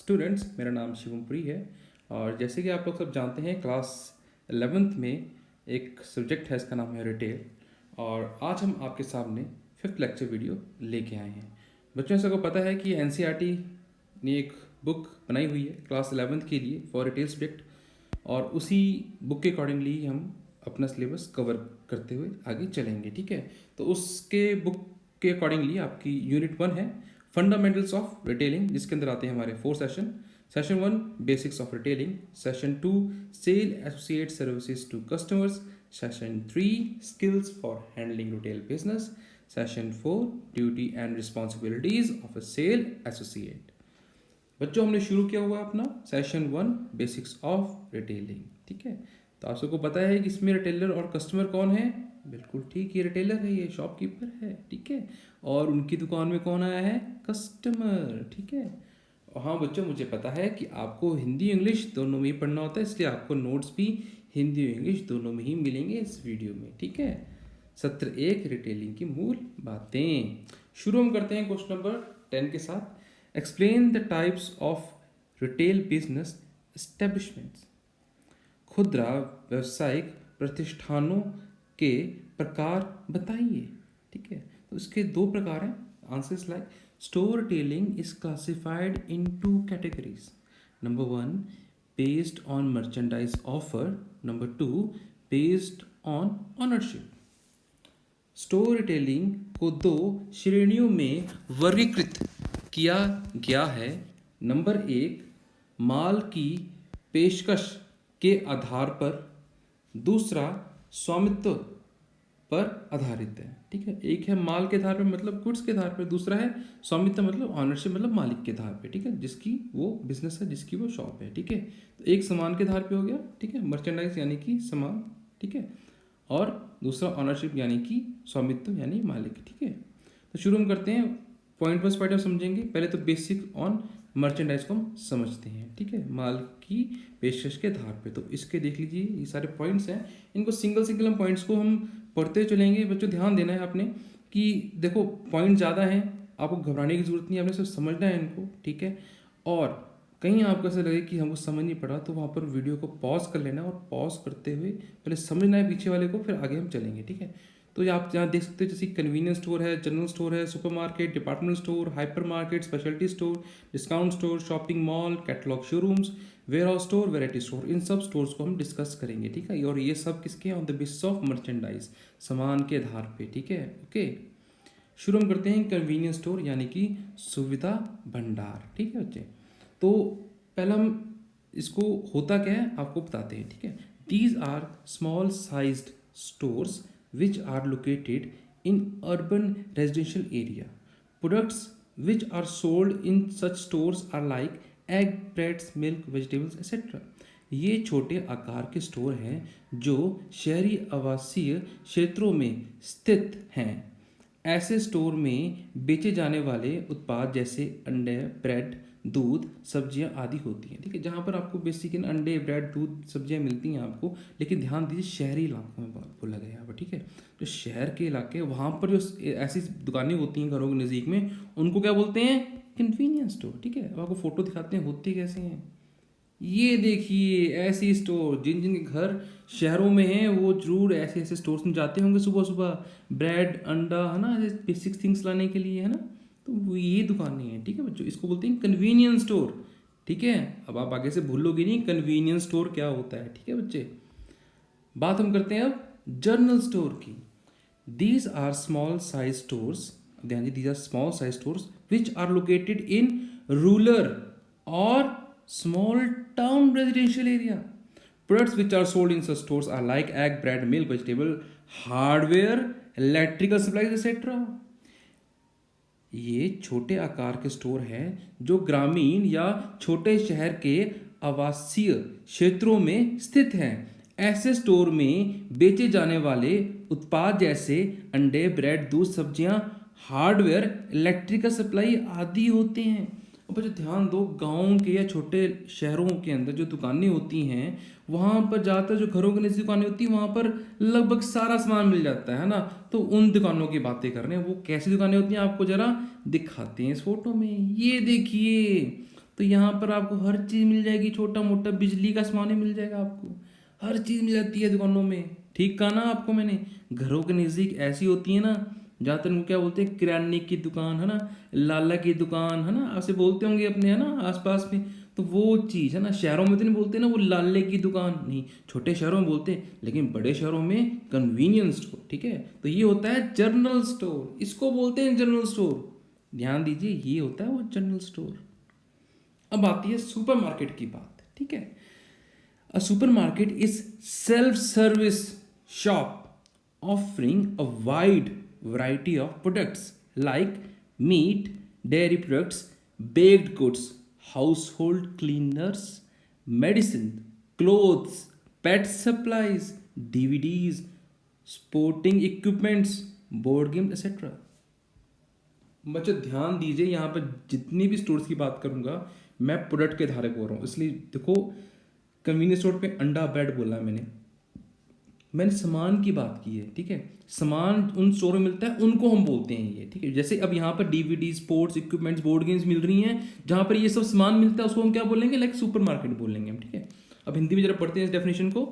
Students, मेरा नाम शिवमपुरी है और जैसे कि आप लोग सब जानते हैं क्लास 11th में एक सब्जेक्ट है, इसका नाम है रिटेल। और आज हम आपके सामने 5th लेक्चर वीडियो लेके आए हैं। बच्चों, सबको पता है कि एनसीईआरटी ने एक बुक बनाई हुई है क्लास 11th के लिए फॉर रिटेल सब्जेक्ट, और उसी बुक के अकॉर्डिंगली हम अपना सिलेबस कवर करते हुए आगे चलेंगे। ठीक है, तो उसके बुक के अकॉर्डिंगली आपकी यूनिट 1 है फंडामेंटल्स ऑफ रिटेलिंग, जिसके अंदर आते हैं हमारे 4 session. Session 1 basics of retailing, session 2 sale associate services to customers, session 3 skills for handling retail business, session 4 duty and responsibilities of a sale associate. बच्चों, हमने शुरू किया हुआ है अपना सेशन 1 बेसिक्स ऑफ रिटेलिंग। ठीक है, तो आप सबको पता है कि इसमें रिटेलर और कस्टमर कौन है। बिल्कुल ठीक, ये रिटेलर है, ये शॉपकीपर है। ठीक है, और उनकी दुकान में कौन आया है, कस्टमर। ठीक है, और हाँ बच्चों, मुझे पता है कि आपको हिंदी इंग्लिश दोनों में ही पढ़ना होता है, इसलिए आपको नोट्स भी हिंदी और इंग्लिश दोनों में ही मिलेंगे इस वीडियो में। ठीक है, सत्र 1 रिटेलिंग की मूल बातें। शुरू हम करते हैं क्वेश्चन नंबर 10 के साथ। Explain the types of retail business establishments. खुदरा व्यावसायिक प्रतिष्ठानों के प्रकार बताइए। ठीक है, तो इसके 2 प्रकार हैं। Answers like store retailing is classified in 2 categories. Number 1 based on merchandise offer, number 2 based on ownership. Store retailing को 2 श्रेणियों में वर्गीकृत किया गया है। नंबर 1 माल की पेशकश के आधार पर, दूसरा स्वामित्व पर आधारित है। ठीक है, एक है माल के आधार पर मतलब गुड्स के आधार पर, दूसरा है स्वामित्व मतलब ऑनरशिप मतलब मालिक के आधार पे। ठीक है, जिसकी वो बिजनेस है, जिसकी वो शॉप है। ठीक है, तो एक सामान के आधार पे हो गया, ठीक है, मर्चेंडाइज यानी कि सामान। ठीक है, और दूसरा ऑनरशिप यानी कि स्वामित्व यानी मालिक। ठीक है, तो शुरू हम करते हैं, पॉइंट वाइज पॉइंट हम समझेंगे। पहले तो बेसिक ऑन मर्चेंडाइज को हम समझते हैं। ठीक है, माल की पेशकश के आधार पे। तो इसके देख लीजिए, ये सारे पॉइंट्स हैं, इनको सिंगल सिंगल हम पॉइंट्स को हम पढ़ते चलेंगे। बच्चों, ध्यान देना है आपने कि देखो पॉइंट ज़्यादा हैं, आपको घबराने की जरूरत नहीं है, आपने सिर्फ समझना है इनको। ठीक है, और कहीं आपको ऐसा लगे कि हमको समझ नहीं पड़ा, तो वहाँ पर वीडियो को पॉज कर लेना और पॉज करते हुए पहले समझना है पीछे वाले को, फिर आगे हम चलेंगे। ठीक है, तो ये आप यहाँ देख सकते हो, जैसे कन्वीनियंस स्टोर है, जनरल स्टोर है, supermarket, departmental store, hypermarket, speciality store, discount store, shopping mall, catalogue showrooms, warehouse store, variety store, इन सब स्टोर्स को हम डिस्कस करेंगे। ठीक है, और ये सब किसके on the basis of merchandise, सामान के आधार पे। ठीक है, ओके, शुरू हम करते हैं कन्वीनियंस स्टोर यानी कि सुविधा भंडार। ठीक है बच्चे, तो पहला हम इसको होता क्या है आपको बताते हैं। ठीक है, these are small sized stores which are located in urban residential area. Products which are sold in such stores are like egg, breads, milk, vegetables, etc. ये छोटे आकार के स्टोर हैं जो शहरी आवासीय क्षेत्रों में स्थित हैं। ऐसे स्टोर में बेचे जाने वाले उत्पाद जैसे अंडे, ब्रेड, दूध, सब्जियां आदि होती हैं। ठीक है, जहाँ पर आपको बेसिकली अंडे, ब्रेड, दूध, सब्जियां मिलती हैं आपको, लेकिन ध्यान दीजिए शहरी इलाकों में बोला गया यहाँ पर। ठीक है, जो शहर के इलाके वहाँ पर जो ऐसी दुकानें होती हैं घरों के नज़दीक में, उनको क्या बोलते हैं, कन्वीनियंस स्टोर। ठीक है, अब आपको फोटो दिखाते हैं होते कैसे हैं। ये देखिए ऐसी स्टोर, जिन जिन के घर शहरों में हैं वो जरूर ऐसे ऐसे स्टोर्स में जाते होंगे सुबह सुबह, ब्रेड, अंडा, है ना, बेसिक थिंग्स लाने के लिए, है ना। तो वो ये दुकानें हैं। ठीक है बच्चों, इसको बोलते हैं कन्वीनियंस स्टोर। ठीक है, अब आप आगे से भूलोगे नहीं कन्वीनियंस स्टोर क्या होता है। ठीक है बच्चे, बात हम करते हैं अब जनरल स्टोर की। These are small size stores, ध्यान दीजिए, these are small size stores which are located in rural और small town residential area. Products which are sold in such stores are like egg, bread, milk, vegetable, hardware, electrical supplies, etc. ये छोटे आकार के store हैं जो ग्रामीण या छोटे शहर के आवासीय क्षेत्रों में स्थित हैं। ऐसे स्टोर में बेचे जाने वाले उत्पाद जैसे अंडे, ब्रेड, दूध, सब्जियां, हार्डवेयर, इलेक्ट्रिकल सप्लाई आदि होते हैं। और बच्चों ध्यान दो, गाँव के या छोटे शहरों के अंदर जो दुकानें होती हैं, वहाँ पर ज़्यादातर जो घरों के नज़दीक दुकानें होती हैं, वहाँ पर लगभग सारा सामान मिल जाता है ना। तो उन दुकानों की बातें कर रहे हैं। वो कैसी दुकानें होती हैं आपको ज़रा दिखाते हैं इस फोटो में, ये देखिए। तो यहाँ पर आपको हर चीज़ मिल जाएगी, छोटा मोटा बिजली का सामान ही मिल जाएगा आपको, हर चीज़ मिल जाती है दुकानों में। ठीक कहा ना आपको मैंने? घरों के नज़दीक ऐसी होती है ना, ज़्यादातर उनको क्या बोलते हैं, किराने की दुकान है ना, लाला की दुकान है ना, ऐसे बोलते होंगे अपने है ना आसपास में। तो वो चीज़ है ना, शहरों में तो नहीं बोलते ना वो लाले की दुकान, नहीं, छोटे शहरों में बोलते हैं, लेकिन बड़े शहरों में कन्वीनियंस स्टोर। ठीक है, तो ये होता है जनरल स्टोर, इसको बोलते हैं जनरल स्टोर। ध्यान दीजिए, ये होता है वो जनरल स्टोर। अब आती है सुपरमार्केट की बात। ठीक है, a supermarket is self service shop offering a wide variety of products like meat, dairy products, baked goods, household cleaners, medicine, clothes, pet supplies, DVDs, sporting equipments, board games, etc. बच्चों ध्यान दीजिए, यहाँ पर जितनी भी स्टोर्स की बात करूंगा मैं प्रोडक्ट के आधार पर बोल रहा हूँ, इसलिए देखो कन्वीनियंस स्टोर पे अंडा ब्रेड बोला है मैंने सामान की बात की है। ठीक है, सामान उन स्टोर में मिलता है, उनको हम बोलते हैं ये। ठीक है, जैसे अब यहाँ पर DVD, sports equipments, board games मिल रही हैं, जहाँ पर ये सब सामान मिलता है उसको हम क्या बोलेंगे, लाइक सुपर मार्केट बोलेंगे हम। ठीक है, अब हिंदी में जरा पढ़ते हैं इस डेफिनेशन को।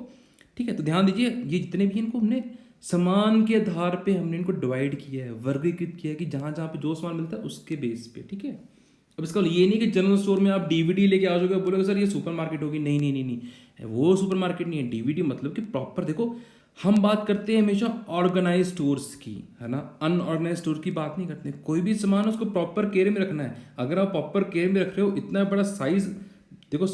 ठीक है, तो ध्यान दीजिए, ये जितने भी इनको हमने सामान के आधार पे हमने इनको डिवाइड किया है, वर्गीकृत किया है कि जहाँ जहाँ पे जो सामान मिलता है उसके बेस पे। ठीक है, अब इसका ये नहीं कि जनरल स्टोर में आप डीवीडी लेके आ जाओगे, बोलोगे सर ये सुपर मार्केट होगी, नहीं नहीं नहीं नहीं, वो सुपर मार्केट नहीं है। डीवीडी मतलब कि प्रॉपर, देखो हम बात करते हैं हमेशा ऑर्गेनाइज स्टोर्स की, है ना, अनऑर्गेनाइज स्टोर की बात नहीं करते। कोई भी सामान उसको प्रॉपर केयर में रखना है। अगर आप प्रॉपर केयर में रख रहे हो, इतना बड़ा साइज, देखो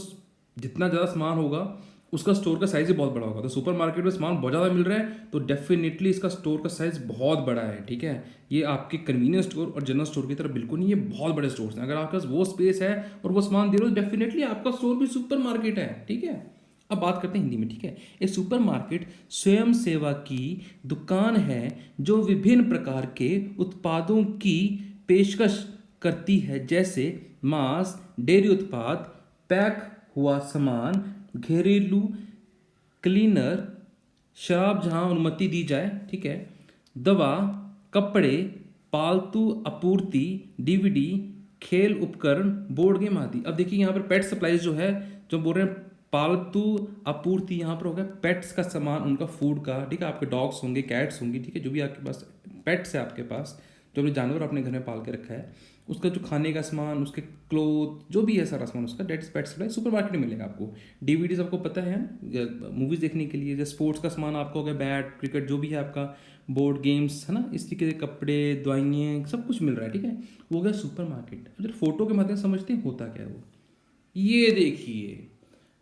जितना ज़्यादा सामान होगा उसका स्टोर का साइज ही बहुत बड़ा होगा। तो सुपर मार्केट में सामान बहुत ज़्यादा मिल रहा है तो डेफिनेटली इसका स्टोर का साइज बहुत बड़ा है। ठीक है, ये आपके कन्वीनियंस स्टोर और जनरल स्टोर की तरह बिल्कुल नहीं, ये बहुत बड़े स्टोर्स हैं। अगर आपके पास वो स्पेस है और वो सामान दे रहे हो, डेफिनेटली आपका स्टोर भी सुपर मार्केट है। ठीक है, अब बात करते हैं हिंदी में। ठीक है, एक सुपर मार्केट स्वयं सेवा की दुकान है जो विभिन्न प्रकार के उत्पादों की पेशकश करती है, जैसे मांस, डेयरी उत्पाद, पैक हुआ सामान, घरेलू क्लीनर, शराब जहां अनुमति दी जाए, ठीक है, दवा, कपड़े, पालतू आपूर्ति, डीवीडी, खेल उपकरण, बोर्ड गेम आदि। अब देखिए यहाँ पर पेट सप्लाईज जो है, जो बोल रहे हैं पालतू आपूर्ति, यहाँ पर हो गया पेट्स का सामान, उनका फूड का। ठीक है, आपके डॉग्स होंगे, कैट्स होंगी, ठीक है, जो भी आपके पास पेट्स है, आपके पास जो भी जानवर अपने घर में पाल के रखा है, उसका जो खाने का सामान, उसके क्लोथ, जो भी है सारा सामान उसका, डेट पेट सप्लाई सुपर मार्केट में मिलेगा आपको। डीवीडीज आपको पता है मूवीज़ देखने के लिए, जैसे स्पोर्ट्स का सामान आपको हो गया, बैट, क्रिकेट, जो भी है आपका, बोर्ड गेम्स, है ना, इस तरीके से कपड़े, दवाइयाँ, सब कुछ मिल रहा है। ठीक है, वो हो गया सुपर मार्केट। अब जब फोटो के माध्यम से समझते हैं होता क्या है वो, ये देखिए।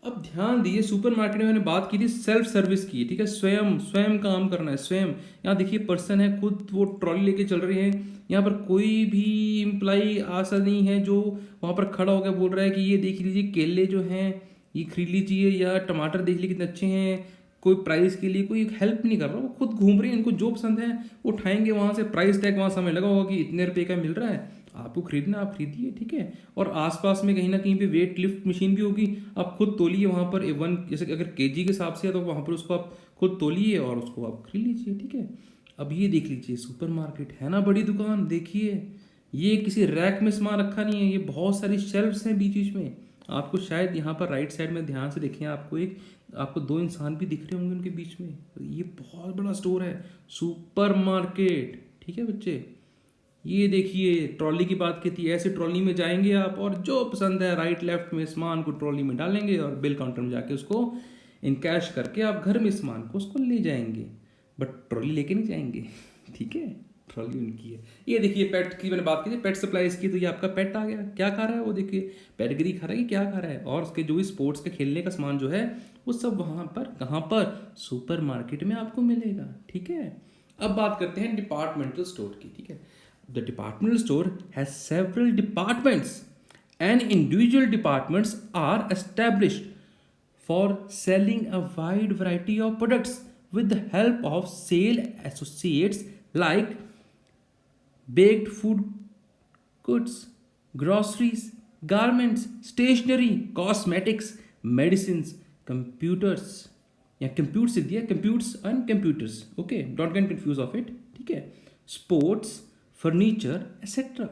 अब ध्यान दीजिए, सुपर मार्केट में मैंने बात की थी सेल्फ सर्विस की। ठीक है, स्वयं स्वयं काम करना है, स्वयं। यहाँ देखिए पर्सन है, खुद वो ट्रॉली लेके चल रहे हैं। यहाँ पर कोई भी इम्प्लाई ऐसा नहीं है जो वहाँ पर खड़ा होकर बोल रहा है कि ये देख लीजिए केले जो हैं ये खरीद लीजिए, या टमाटर देख लीजिए कितने अच्छे हैं, कोई प्राइस के लिए कोई हेल्प नहीं कर रहा। वो खुद घूम रहे हैं, इनको जो पसंद है वो उठाएंगे, वहाँ से प्राइस टैग वहाँ समय लगा होगा कि इतने रुपये का मिल रहा है, आपको खरीदना आप खरीदिए। ठीक है, और आसपास में कहीं ना कहीं पे वेट लिफ्ट मशीन भी होगी, आप खुद तोलिए वहाँ पर, वन जैसे अगर केजी के हिसाब से है तो वहाँ पर उसको आप खुद तोलिए और उसको आप खरीद लीजिए। ठीक है, अब ये देख लीजिए सुपर मार्केट है ना, बड़ी दुकान। देखिए ये किसी रैक में सामान रखा नहीं है, ये बहुत सारी शेल्फ्स हैं बीच बीच में। आपको शायद यहाँ पर राइट साइड में ध्यान से देखें, आपको दो इंसान भी दिख रहे होंगे उनके बीच में। ये बहुत बड़ा स्टोर है, सुपर मार्केट। ठीक है बच्चे, ये देखिए ट्रॉली की बात की थी, ऐसे ट्रॉली में जाएंगे आप और जो पसंद है राइट लेफ्ट में सामान को ट्रॉली में डालेंगे और बिल काउंटर में जाके उसको इनकैश करके आप घर में सामान को उसको ले जाएंगे, बट ट्रॉली लेके नहीं जाएंगे। ठीक है, ट्रॉली उनकी है। ये देखिए पेट की मैंने बात की थी, पेट सप्लाईज की, तो ये आपका पेट आ गया। क्या खा रहा है वो, देखिए पेटगिरी खा रहा है कि क्या खा रहा है, और उसके जो भी स्पोर्ट्स के खेलने का सामान जो है वो सब वहाँ पर, कहाँ पर, सुपर मार्केट में आपको मिलेगा। ठीक है, अब बात करते हैं डिपार्टमेंटल स्टोर की। ठीक है, the departmental store has several departments and individual departments are established for selling a wide variety of products with the help of sale associates like baked food goods, groceries, garments, stationery, cosmetics, medicines, computers, या computer से दिया, computers and computers, okay, don't get confuse of it. ठीक है, sports, furniture, etc.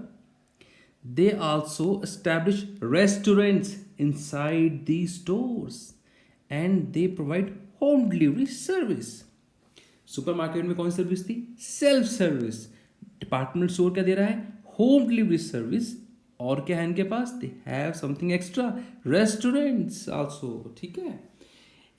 They also establish restaurants inside these stores and they provide home delivery service. Supermarket में कौन सी service थी? Self service. Department store क्या दे रहा है? Home delivery service. और क्या है इनके पास? They have something extra, restaurants also. ठीक है.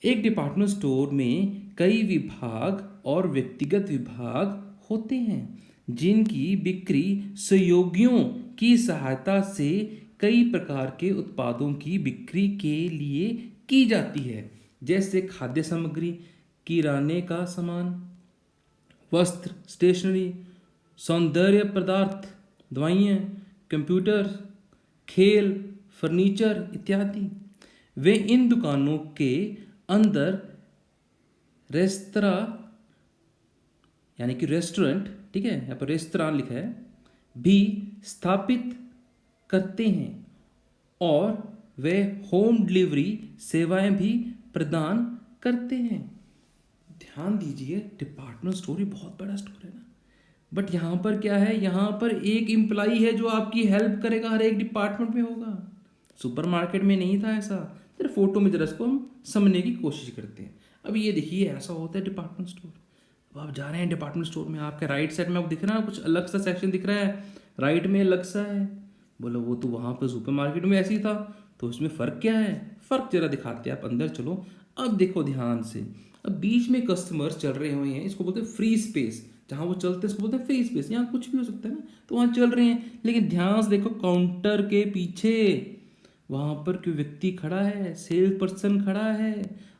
एक डिपार्टमेंट स्टोर में कई विभाग और व्यक्तिगत विभाग होते हैं जिनकी बिक्री सहयोगियों की सहायता से कई प्रकार के उत्पादों की बिक्री के लिए की जाती है, जैसे खाद्य सामग्री, किराने का सामान, वस्त्र, स्टेशनरी, सौंदर्य पदार्थ, दवाइयाँ, कंप्यूटर, खेल, फर्नीचर इत्यादि. वे इन दुकानों के अंदर रेस्तरा यानी कि रेस्टोरेंट, ठीक है, यहाँ पर रेस्तरां लिखा है, भी स्थापित करते हैं और वे होम डिलीवरी सेवाएं भी प्रदान करते हैं. ध्यान दीजिए, डिपार्टमेंट स्टोर ही बहुत बड़ा स्टोर है ना, बट यहाँ पर क्या है? यहाँ पर एक एम्प्लाई है जो आपकी हेल्प करेगा, हर एक डिपार्टमेंट में होगा. सुपरमार्केट में नहीं था ऐसा. जरा फोटो में जरा इसको हम समझने की कोशिश करते हैं. अब ये देखिए, ऐसा होता है डिपार्टमेंट स्टोर. अब आप जा रहे हैं डिपार्टमेंट स्टोर में, आपके राइट साइड में आपको दिख रहा है कुछ अलग सा सेक्शन दिख रहा है, राइट में अलग सा है. बोलो वो तो वहाँ पर सुपरमार्केट में ऐसी था, तो इसमें फ़र्क क्या है? फ़र्क जरा दिखाते हैं. आप अंदर चलो, अब देखो ध्यान से. अब बीच में कस्टमर्स चल रहे हुए हैं, इसको बोलते हैं फ्री स्पेस. जहाँ वो चलते हैं इसको बोलते हैं फ्री स्पेस. यहाँ कुछ भी हो सकता है ना, तो वहाँ चल रहे हैं. लेकिन ध्यान से देखो, काउंटर के पीछे वहाँ पर कोई व्यक्ति खड़ा है, सेल्स पर्सन खड़ा है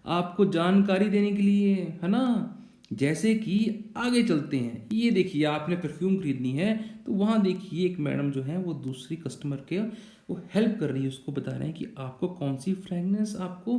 आपको जानकारी देने के लिए, है ना. जैसे कि आगे चलते हैं, ये देखिए आपने परफ्यूम खरीदनी है, तो वहाँ देखिए एक मैडम जो है वो दूसरी कस्टमर के वो हेल्प कर रही है, उसको बता रहे हैं कि आपको कौन सी फ्रेगनेंस आपको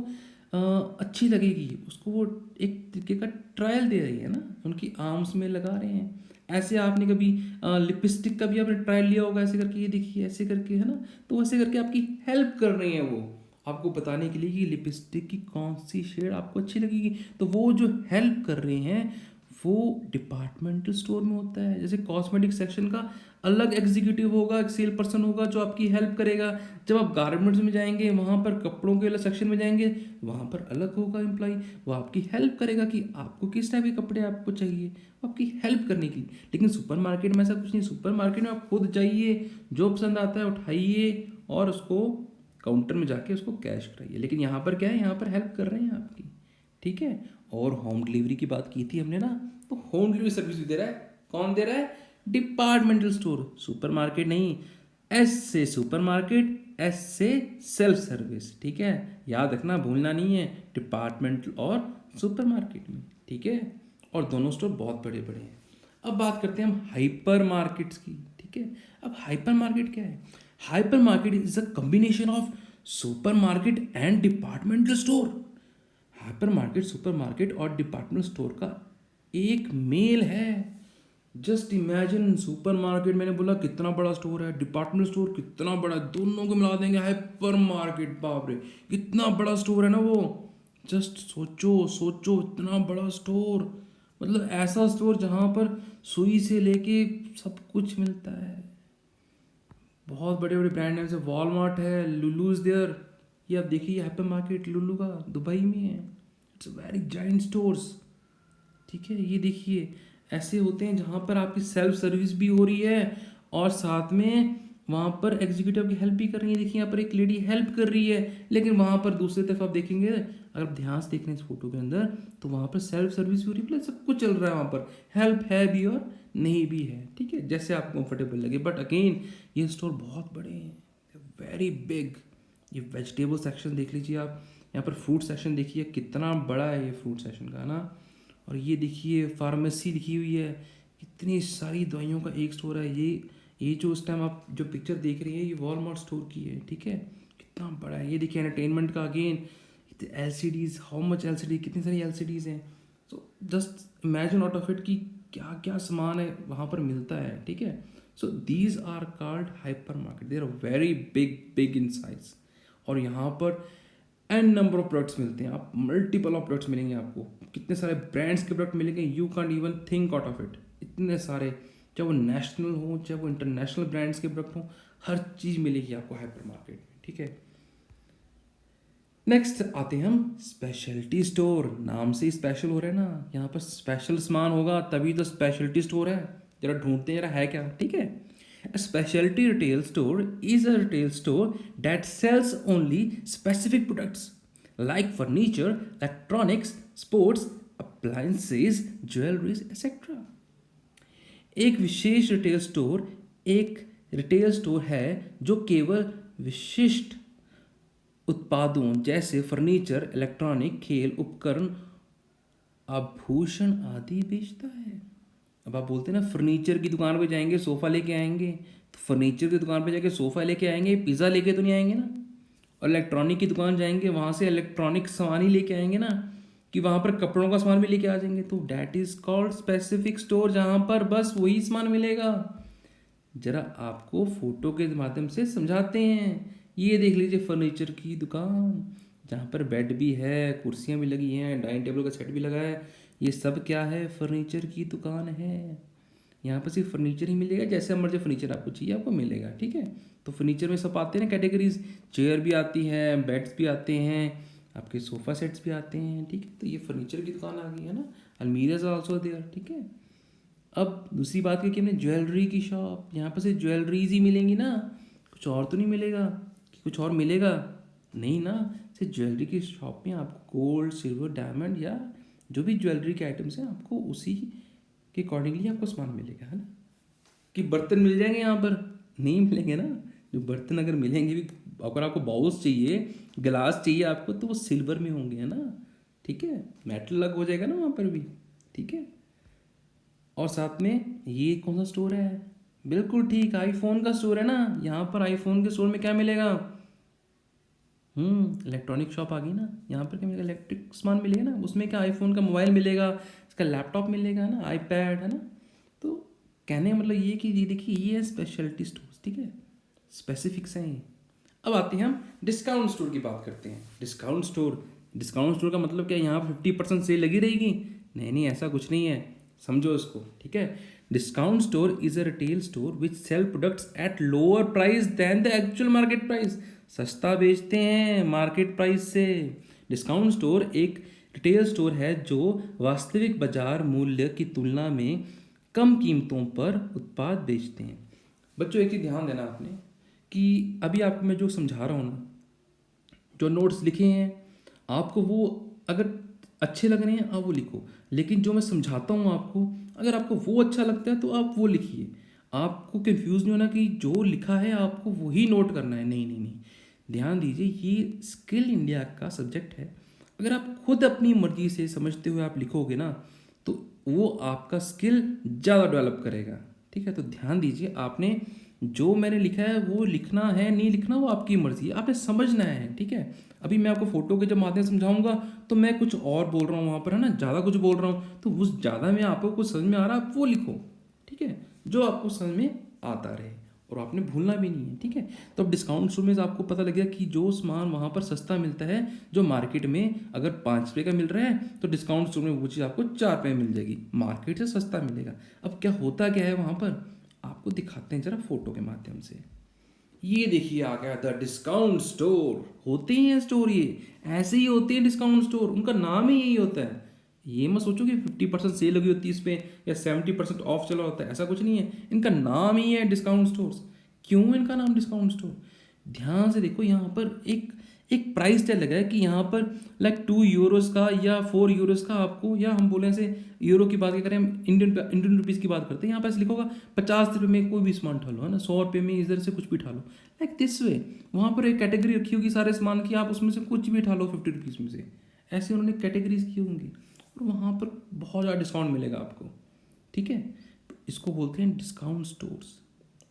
अच्छी लगेगी. उसको वो एक तरीके का ट्रायल दे रही है ना, उनकी आर्म्स में लगा रहे हैं. ऐसे आपने कभी लिपस्टिक का भी आपने ट्रायल लिया होगा, ऐसे करके, ये देखिए ऐसे करके, है ना. तो ऐसे करके आपकी हेल्प कर रही हैं वो, आपको बताने के लिए कि लिपस्टिक की कौन सी शेड आपको अच्छी लगेगी. तो वो जो हेल्प कर रहे हैं वो डिपार्टमेंटल स्टोर में होता है. जैसे कॉस्मेटिक सेक्शन का अलग एग्जीक्यूटिव होगा, एक सेल पर्सन होगा जो आपकी हेल्प करेगा. जब आप गारमेंट्स में जाएंगे, वहाँ पर कपड़ों के अलग सेक्शन में जाएंगे, वहाँ पर अलग होगा एम्प्लॉय, वो आपकी हेल्प करेगा कि आपको किस टाइप के कपड़े आपको चाहिए, वो आपकी हेल्प करने की. लेकिन सुपर मार्केट में ऐसा कुछ नहीं. सुपर मार्केट में आप खुद जाइए, जो पसंद आता है उठाइए और उसको काउंटर में जाके उसको कैश कराइए. लेकिन यहाँ पर क्या है? यहाँ पर हेल्प कर रहे हैं आपकी. ठीक है. और होम डिलीवरी की बात की थी हमने ना, तो होम डिलीवरी सर्विस भी दे रहा है. कौन दे रहा है? Departmental store. सुपरमार्केट नहीं. एस से सुपरमार्केट, एस से सेल्फ सर्विस. ठीक है, याद रखना, भूलना नहीं है. डिपार्टमेंटल और सुपरमार्केट में. ठीक है. और दोनों स्टोर बहुत बड़े बड़े हैं. अब बात करते हैं हम हाइपर मार्केट्स की. ठीक है. अब हाइपर मार्केट क्या है? Hyper market is a combination of supermarket and departmental store. Hyper market supermarket और डिपार्टमेंट स्टोर का एक मेल है. जस्ट इमेजिन, सुपरमार्केट मैंने बोला कितना बड़ा स्टोर है, डिपार्टमेंट स्टोर कितना बड़ा है, दोनों को मिला देंगे हाइपर मार्केट. बाप रे, कितना बड़ा स्टोर है ना वो. जस्ट सोचो सोचो, इतना बड़ा स्टोर, मतलब ऐसा स्टोर जहाँ पर सुई से लेके सब कुछ मिलता है. बहुत बड़े बड़े ब्रांड हैं, जैसे वॉलमार्ट है, लुलू इज देयर. ये आप देखिए हाइपर मार्केट लुलू का दुबई में है. It's very giant stores. ठीक है. ये देखिए ऐसे होते हैं जहाँ पर आपकी सेल्फ सर्विस भी हो रही है और साथ में वहाँ पर एग्जीक्यूटिव की हेल्प भी कर रही है. देखिए यहाँ पर एक लेडी हेल्प कर रही है, लेकिन वहाँ पर दूसरी तरफ आप देखेंगे, अगर ध्यान से देख रहे हैं इस फोटो के अंदर, तो वहाँ पर सेल्फ सर्विस भी हो रही है, प्लस सब कुछ चल रहा है. वहाँ पर हेल्प है भी और नहीं भी है. ठीक है, जैसे आपको कंफर्टेबल लगे. बट अगेन ये स्टोर बहुत बड़े हैं, वेरी बिग. ये वेजिटेबल सेक्शन देख लीजिए आप, यहाँ पर फ्रूट सेक्शन देखिए कितना बड़ा है ये फ्रूट सेक्शन का ना. और ये देखिए फार्मेसी लिखी हुई है, कितनी सारी दवाइयों का एक स्टोर है. ये जो उस टाइम आप जो पिक्चर देख रही है, ये वॉलमार्ट स्टोर की है. ठीक है, कितना बड़ा है. ये देखिए एंटरटेनमेंट का, again LCDs, how much LCD, कितनी सारी LCDs हैं. So just imagine out of it कि क्या क्या सामान है वहाँ पर मिलता है. ठीक है. So these are called hypermarket. They are very big in size. और यहाँ पर एन नंबर ऑफ प्रोडक्ट्स मिलते हैं. आप मल्टीपल ऑफ प्रोडक्ट्स मिलेंगे आपको, कितने सारे ब्रांड्स के प्रोडक्ट मिलेंगे, you can't even think out of it. इतने सारे चाहे वो नेशनल हो चाहे वो इंटरनेशनल ब्रांड्स के प्रोडक्ट हो, हर चीज़ मिलेगी आपको हाइपर मार्केट में, ठीक है। नेक्स्ट आते हैं हम स्पेशलिटी स्टोर। नाम से ही स्पेशल हो रहा है ना, यहाँ पर स्पेशल सामान होगा तभी तो स्पेशलिटी स्टोर है। जरा ढूंढते हैं जरा है क्या, ठीक है। A specialty retail store is a retail store that sells only specific products like furniture, electronics, sports, appliances, jewelries, etc. एक विशेष रिटेल स्टोर एक रिटेल स्टोर है जो केवल विशिष्ट उत्पादों जैसे फर्नीचर, इलेक्ट्रॉनिक, खेल उपकरण, आभूषण आदि बेचता है। अब आप बोलते हैं ना, फर्नीचर की दुकान पे जाएंगे सोफ़ा लेके आएंगे, तो फर्नीचर की दुकान पे जाके सोफ़ा लेके आएंगे, पिज़्ज़ा लेके तो नहीं आएंगे ना। और इलेक्ट्रॉनिक की दुकान जाएंगे, वहाँ से इलेक्ट्रॉनिक सामान ही लेके आएंगे ना, कि वहाँ पर कपड़ों का सामान भी लेके आ जाएंगे। तो that is called specific store, जहाँ पर बस वही सामान मिलेगा। जरा आपको फोटो के माध्यम से समझाते हैं। ये देख लीजिए फर्नीचर की दुकान, जहाँ पर बेड भी है, कुर्सियाँ भी लगी हैं, डाइनिंग टेबल का सेट भी लगा है। ये सब क्या है, फर्नीचर की दुकान है। यहाँ पर सिर्फ फर्नीचर ही मिलेगा, जैसे मर्जी फर्नीचर आपको चाहिए आपको मिलेगा, ठीक है। तो फर्नीचर में सब आते हैं ना कैटेगरीज, चेयर भी आती है, बेड्स भी आते हैं, आपके सोफ़ा सेट्स भी आते हैं, ठीक है। तो ये फर्नीचर की दुकान आ गई है ना। अलमीराज आल्सो देयर, ठीक है। अब दूसरी बात की हमने ज्वेलरी की शॉप, यहाँ पर सिर्फ ज्वेलरीज ही मिलेंगी ना, कुछ और तो नहीं मिलेगा कि कुछ और मिलेगा, नहीं ना। सिर्फ ज्वेलरी की शॉप में आपको गोल्ड, सिल्वर, डायमंड या जो भी ज्वेलरी के आइटम्स हैं आपको उसी के अकॉर्डिंगली आपको सामान मिलेगा, है ना। कि बर्तन मिल जाएंगे यहाँ पर, नहीं मिलेंगे ना। जो बर्तन अगर मिलेंगे भी, अगर आपको बाउल्स चाहिए, गिलास चाहिए आपको, तो वो सिल्वर में होंगे, है ना, ठीक है। मेटल लग हो जाएगा ना वहाँ पर भी, ठीक है। और साथ में ये कौन सा स्टोर है, बिल्कुल ठीक, आईफोन का स्टोर है ना। यहाँ पर आईफोन के स्टोर में क्या मिलेगा, इलेक्ट्रॉनिक शॉप आ गई ना। यहाँ पर क्या मिलेगा, इलेक्ट्रिक सामान मिलेगा ना। उसमें क्या, आईफोन का मोबाइल मिलेगा, इसका लैपटॉप मिलेगा ना, आईपैड, है ना। तो कहने का मतलब ये कि ये देखिए, ये है स्पेशलिटी स्टोर्स, ठीक है, स्पेसिफिक्स हैं ये। अब आते हैं हम डिस्काउंट स्टोर की बात करते हैं। डिस्काउंट स्टोर का मतलब क्या, यहाँ पर 50% सेल लगी रहेगी, नहीं नहीं, ऐसा कुछ नहीं है, समझो इसको, ठीक है। Discount store is a retail store which sell products at lower price than the actual market price. सस्ता बेचते हैं मार्केट प्राइस से। डिस्काउंट स्टोर एक रिटेल स्टोर है जो वास्तविक बाजार मूल्य की तुलना में कम कीमतों पर उत्पाद बेचते हैं। बच्चों एक चीज़ ध्यान देना आपने, कि अभी आपको मैं जो समझा रहा हूँ ना, जो नोट्स लिखे हैं आपको, वो अगर अच्छे लग रहे हैं आप वो लिखो, लेकिन जो मैं समझाता हूँ आपको, अगर आपको वो अच्छा लगता है तो आप वो लिखिए। आपको कंफ्यूज नहीं होना कि जो लिखा है आपको वही नोट करना है, नहीं नहीं नहीं। ध्यान दीजिए, ये स्किल इंडिया का सब्जेक्ट है। अगर आप खुद अपनी मर्जी से समझते हुए आप लिखोगे ना, तो वो आपका स्किल ज़्यादा डेवलप करेगा, ठीक है। तो ध्यान दीजिए, आपने जो मैंने लिखा है वो लिखना है, नहीं लिखना वो आपकी मर्जी है, आपने समझना है, ठीक है। अभी मैं आपको फोटो के जब माध्यम से समझाऊंगा तो मैं कुछ और बोल रहा हूँ वहाँ पर, है ना, ज़्यादा कुछ बोल रहा हूँ, तो उस ज़्यादा में आपको कुछ समझ में आ रहा है आप वो लिखो, ठीक है, जो आपको समझ में आता रहे, और आपने भूलना भी नहीं है, ठीक है। तो अब डिस्काउंट स्टोर में आपको पता लग गया कि जो सामान वहाँ पर सस्ता मिलता है, जो मार्केट में अगर 5 रुपये का मिल रहा है, तो डिस्काउंट स्टोर में वो चीज़ आपको 4 रुपये मिल जाएगी, मार्केट से सस्ता मिलेगा। अब क्या होता क्या है वहाँ पर, आपको दिखाते हैं जरा फोटो के माध्यम से। ये देखिए आ गया द डिस्काउंट स्टोर। होते ही हैं स्टोर, ये ऐसे ही होते हैं डिस्काउंट स्टोर, उनका नाम ही यही होता है। ये मत सोचो कि 50% सेल लगी होती है इस पे, या 70% ऑफ चला होता है, ऐसा कुछ नहीं है। इनका नाम ही है डिस्काउंट स्टोर्स। क्यों इनका नाम डिस्काउंट स्टोर, ध्यान से देखो, यहाँ पर एक एक प्राइस टैग लगा है कि यहाँ पर लाइक 2 यूरोस का या 4 यूरोस का आपको, या हम बोले से यूरो की बात करें, हम इंडियन रुपीज़ की बात करते हैं, यहाँ पर ऐसे लिखा होगा 50 रुपये में कोई भी सामान उठा लो, है ना, 100 रुपये में इधर से कुछ भी उठा लो, लाइक दिस वे। वहाँ पर एक कैटेगरी रखी होगी सारे सामान की, आप उसमें से कुछ भी उठा लो 50 रुपीज़ में से, ऐसे उन्होंने कैटेगरीज की होंगी, और वहाँ पर बहुत ज़्यादा डिस्काउंट मिलेगा आपको, ठीक है। तो इसको बोलते हैं डिस्काउंट स्टोर्स,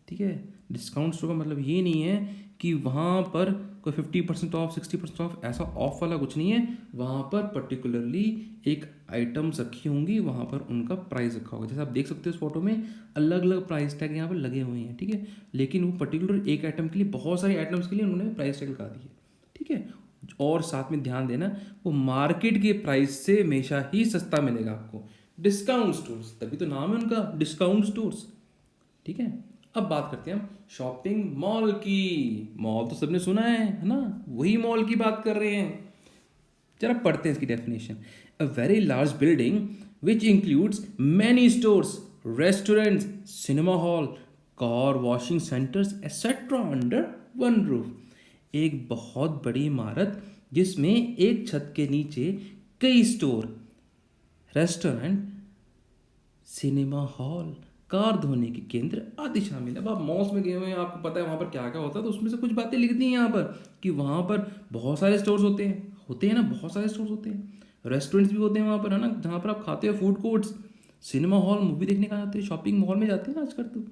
ठीक है। डिस्काउंट स्टोर का मतलब ये नहीं है कि वहाँ पर कोई 50% ऑफ, 60% ऑफ, ऐसा ऑफ वाला कुछ नहीं है। वहाँ पर पर्टिकुलरली एक आइटम्स रखी होंगी, वहाँ पर उनका प्राइस रखा होगा, जैसे आप देख सकते हो इस फोटो में अलग अलग प्राइस टैग यहाँ पर लगे हुए हैं, ठीक है। लेकिन वो पर्टिकुलर एक आइटम के लिए, बहुत सारे आइटम्स के लिए उन्होंने प्राइस टैग लगा दी है, ठीक है। और साथ में ध्यान देना, वो मार्केट के प्राइस से हमेशा ही सस्ता मिलेगा आपको। डिस्काउंट स्टोर्स, तभी तो नाम है उनका डिस्काउंट स्टोर्स, ठीक है। अब बात करते हैं हम शॉपिंग मॉल की। मॉल तो सबने सुना है ना, वही मॉल की बात कर रहे हैं। जरा पढ़ते हैं इसकी definition. A very large building which includes many stores, restaurants, cinema hall, car washing centres etcetera under one roof. एक बहुत बड़ी इमारत जिसमें एक छत के नीचे कई store, restaurant, cinema hall, car धोने के केंद्र आदि शामिल है। अब आप मॉल्स में गए हुए हैं, आपको पता है वहाँ पर क्या क्या होता है, तो उसमें से कुछ बातें लिख दी हैं यहाँ पर कि वहाँ पर बहुत सारे स्टोर्स होते हैं ना, बहुत सारे स्टोर्स होते हैं। रेस्टोरेंट्स भी होते हैं वहाँ पर, है ना, जहाँ पर आप खाते हो, food courts, cinema hall, movie देखने का जाते हैं, शॉपिंग मॉल में जाते हैं ना आजकल तो।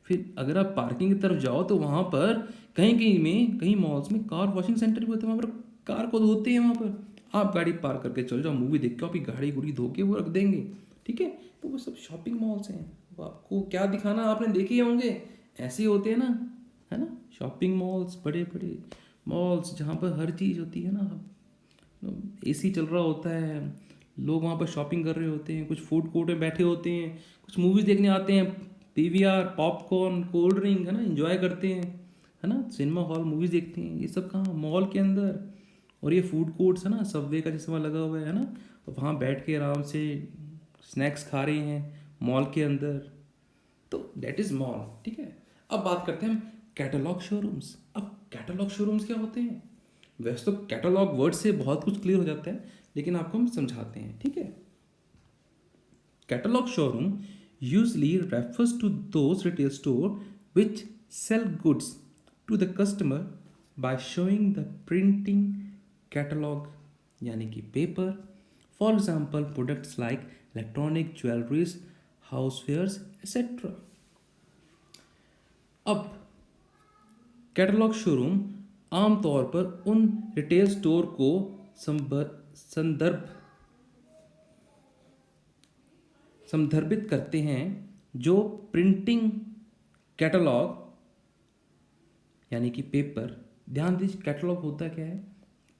फिर अगर आप पार्किंग की तरफ जाओ तो वहाँ पर कहीं कहीं में, कहीं मॉल्स में कार वॉशिंग सेंटर भी होते हैं, वहाँ पर कार को धोते हैं। वहाँ पर आप गाड़ी पार्क करके चल जाओ, मूवी देख के आपकी गाड़ी गुड़ी धो के वो रख देंगे, ठीक है। तो वो सब शॉपिंग मॉल्स हैं। वो आपको क्या दिखाना, आपने देखे होंगे, ऐसे ही होते हैं ना, है ना। शॉपिंग मॉल्स, बड़े बड़े मॉल्स जहाँ पर हर चीज़ होती है ना, एसी चल रहा होता है, लोग वहाँ पर शॉपिंग कर रहे होते हैं, कुछ फूड कोर्ट में बैठे होते हैं, कुछ मूवीज़ देखने आते हैं, पीवीआर, पॉपकॉर्न, कोल्ड ड्रिंक, है ना, एंजॉय करते हैं, है ना, सिनेमा हॉल मूवीज़ देखते हैं। ये सब कहाँ, मॉल के अंदर। और ये फूड कोर्ट्स है ना, सबवे का चश्मा लगा हुआ है ना, वहाँ बैठ के आराम से स्नैक्स खा रहे हैं मॉल के अंदर। तो दैट इज़ मॉल, ठीक है। अब बात करते हैं हम कैटलॉग शोरूम्स। अब कैटलॉग शोरूम्स क्या होते हैं? वैसे तो कैटलॉग वर्ड से बहुत कुछ क्लियर हो जाता है, लेकिन आपको हम समझाते हैं, ठीक है। Catalogue showroom usually refers to those retail store which sell goods to the customer by showing the printing catalog, यानी कि paper. For example products like electronic, jewelleries, housewares etcetera. अब कैटलॉग शोरूम आमतौर पर उन रिटेल स्टोर को संदर्भ संदर्भित करते हैं जो प्रिंटिंग कैटलॉग, यानी कि पेपर। ध्यान दीजिए, कैटलॉग होता क्या है?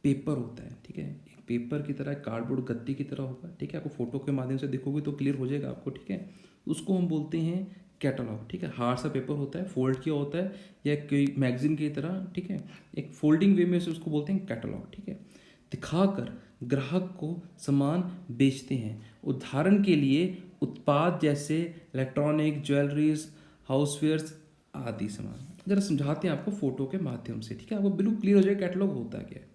पेपर होता है, ठीक है। एक पेपर की तरह, कार्डबोर्ड गत्ती की तरह होगा, ठीक है। आपको फोटो के माध्यम से देखोगे तो क्लियर हो जाएगा आपको, ठीक है। उसको हम बोलते हैं कैटलॉग, ठीक है। हार्ड सा पेपर होता है, फोल्ड किया होता है, या कोई मैगजीन की तरह, ठीक है, एक फोल्डिंग वे में से उसको बोलते हैं कैटलॉग, ठीक है। दिखाकर ग्राहक को सामान बेचते हैं। उदाहरण के लिए उत्पाद जैसे इलेक्ट्रॉनिक, ज्वेलरीज, हाउसवेयर्स आदि सामान। जरा समझाते हैं आपको फोटो के माध्यम से, ठीक है, आपको बिल्कुल क्लियर हो जाए कैटलॉग होता क्या है।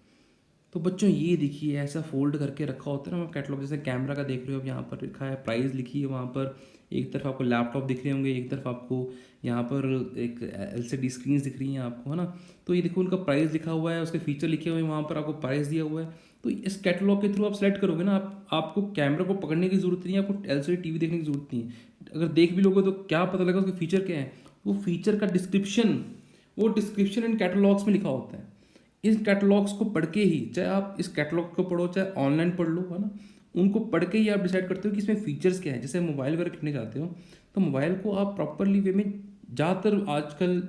तो बच्चों ये देखिए, ऐसा फोल्ड करके रखा होता है ना कैटलॉग, जैसे कैमरा का देख रहे हो, अब यहाँ पर लिखा है, प्राइस लिखी है वहाँ पर। एक तरफ आपको लैपटॉप दिख रहे होंगे, एक तरफ आपको यहाँ पर एक एलसीडी स्क्रीन दिख रही है आपको, है ना। तो ये देखो, उनका प्राइस लिखा हुआ है, उसके फीचर लिखे हुए हैं, वहाँ पर आपको प्राइस दिया हुआ है। तो इस कैटलॉग के थ्रू आप सेलेक्ट करोगे ना, आपको कैमरा को पकड़ने की जरूरत नहीं है, आपको एलसीडी टीवी देखने की जरूरत नहीं है। अगर देख भी लोगे तो क्या पता लगेगा उसके फीचर क्या है? वो फीचर का डिस्क्रिप्शन, वो डिस्क्रिप्शन इन कैटलॉग्स में लिखा होता है। इस कैटलॉग्स को पढ़ के ही, चाहे आप इस कैटलॉग को पढ़ो चाहे ऑनलाइन पढ़ लो, है ना, उनको पढ़ के ही आप डिसाइड करते हो कि इसमें फीचर्स क्या है। जैसे मोबाइल वगैरह खरीदने जाते हो तो मोबाइल को आप प्रॉपरली वे में, ज़्यादातर आजकल